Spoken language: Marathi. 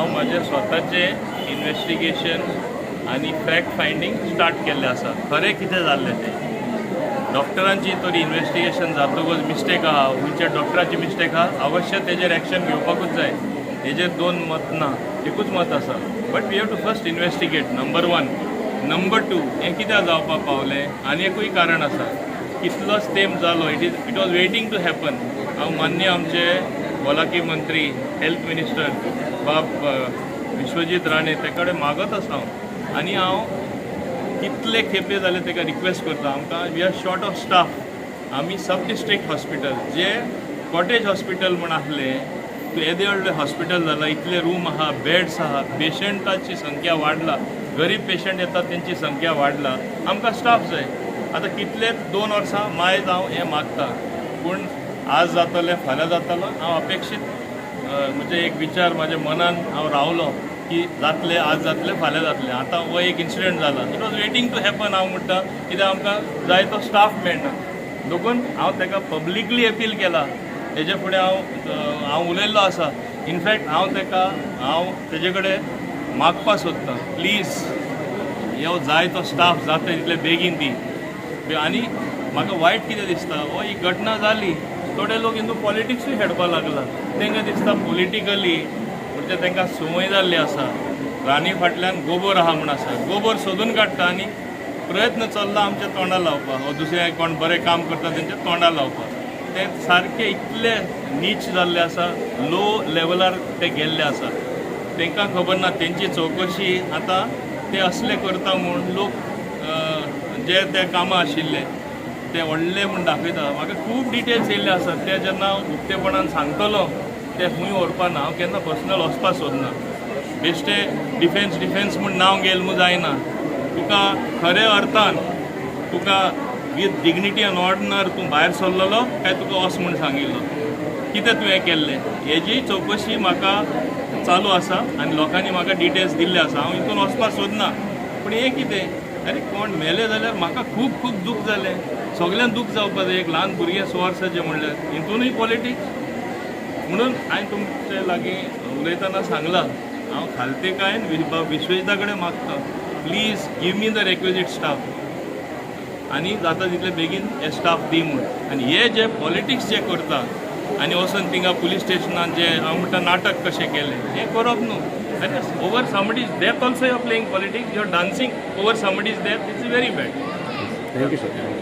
हांव म्हाजें स्वताचें इन्वेस्टिगेशन आनी फॅक्ट फायंडींग स्टार्ट केल्लें आसा. खरें कितें जाल्लें तें डॉक्टरांची तरी इन्वेस्टिगेशन जातकच मिस्टेक आहा, खंयच्या डॉक्टराची मिस्टेक आहा, अवश्य तेजेर एक्शन घेवपाकूच जाय. हेजेर दोन मत ना, एकूच मत आसा. But we have to first investigate. Number 1. Number 2, हें कित्याक जावपाक पावलें आनी एकूय कारण आसा. कितलोच तेंप जालो, it was waiting to happen. हांव मान्य आमचे भलायकी मंत्री, हेल्थ मिनिस्टर बाब विश्वजीत राणे ते कडेन मागत आसा हांव. आनी हांव कितले खेपे जाले ताका रिक्वेस्ट करता. आमकां we are short of staff. आमी सब डिस्ट्रिक्ट हॉस्पिटल जे कॉटेज हॉस्पिटल म्हण आसले येदे व्हडले हॉस्पिटल जाला, इतले रूम आहा, बेड्स आहा, पेशंटाची संख्या वाडला, गरीब पेशंट येतात तेंची संख्या वाडला. आमकां स्टाफ जाय. आतां कितलेच 2 वर्सां मायज हांव हें मागता. पूण आज जातलें फाल्यां जातलो हांव अपेक्षीत म्हणजे एक विचार म्हाज्या मनान हांव रावलो की जातलें, आज जातलें, फाल्यां जातलें. आतां हो एक इन्सिडंट जाला. It was waiting to happen. हांव म्हणटा कित्याक आमकां जाय तो स्टाफ मेळना. देखून हांव ताका पब्लिकली अपील केला. हेजे फुडें हांव उलयल्लो आसा. इनफॅक्ट हांव तेजे कडेन मागपा सोदतां, प्लीज ह्यो जाय तो स्टाफ जाता तितले बेगीन दी. आनी म्हाका वायट कितें दिसता, हो ही घटना जाली, थोडे लोक हिंदू पॉलिटिक्सूय खेळपाक लागला. तांकां दिसता पॉलिटिकली म्हणजे तांकां संवय जाल्ली आसा. राणी फाटल्यान गोबर आहा म्हूण आसा, गोबर सोदून काडटा आनी प्रयत्न चल्ला आमच्या तोंडार लावपाक, हो दुसरे कोण बरें काम करता तेंच्या तोंडार लावपाक. ते सारके इतले नीच जाल्ले आसा, लो लेवलार ते गेल्ले आसा. तांकां खबर ना तेंची चवकशी आतां ते असले करता म्हूण लोक जे ते कामां आशिल्ले ते व्हडले म्हूण दाखयता. म्हाका खूब डिटेल्स येयल्ले आसात. ते जेन्ना उक्तेपणान सांगतलो ते खूंय व्हरपाना. हांव केन्ना पर्सनल वचपाक सोदना. बेश्टे डिफेन्स म्हूण नांव गेल म्हूण जायना. तुका खऱ्या अर्थान तुका विथ डिग्निटी एंड ऑर्डर तूं भायर सरलेलो काय तुका वच म्हूण सांगिल्लो, कितें तुवें केल्लें हेजी चवकशी म्हाका चालू आसा आनी लोकांनी म्हाका डिटेल्स दिल्ले आसा. हांव हितून वचपाक सोदना. पूण हें कितें, अरे कोण मेले जाल्यार म्हाका खूब खूब दूख जालें. सगळ्यांक दूख जावपाक जाय. एक ल्हान भुरगें 6 वर्साचें म्हणल्यार हितूनय पॉलिटिक्स. म्हणून हांवें तुमचे लागीं उलयतना सांगलां, हांव खालतेकायन विश्वजिता कडेन मागता, please give me the requisite staff आनी जाता तितले बेगीन हे स्टाफ दी म्हूण. आनी हे जे पॉलिटिक्स जे करता आनी वचून थिंगा पुलीस स्टेशनान जे हांव म्हणटा नाटक कशें केलें हें करप न्हू. अरे over somebody's death also you are playing politics, you are dancing over somebody's death. It's very bad. Thank you sir.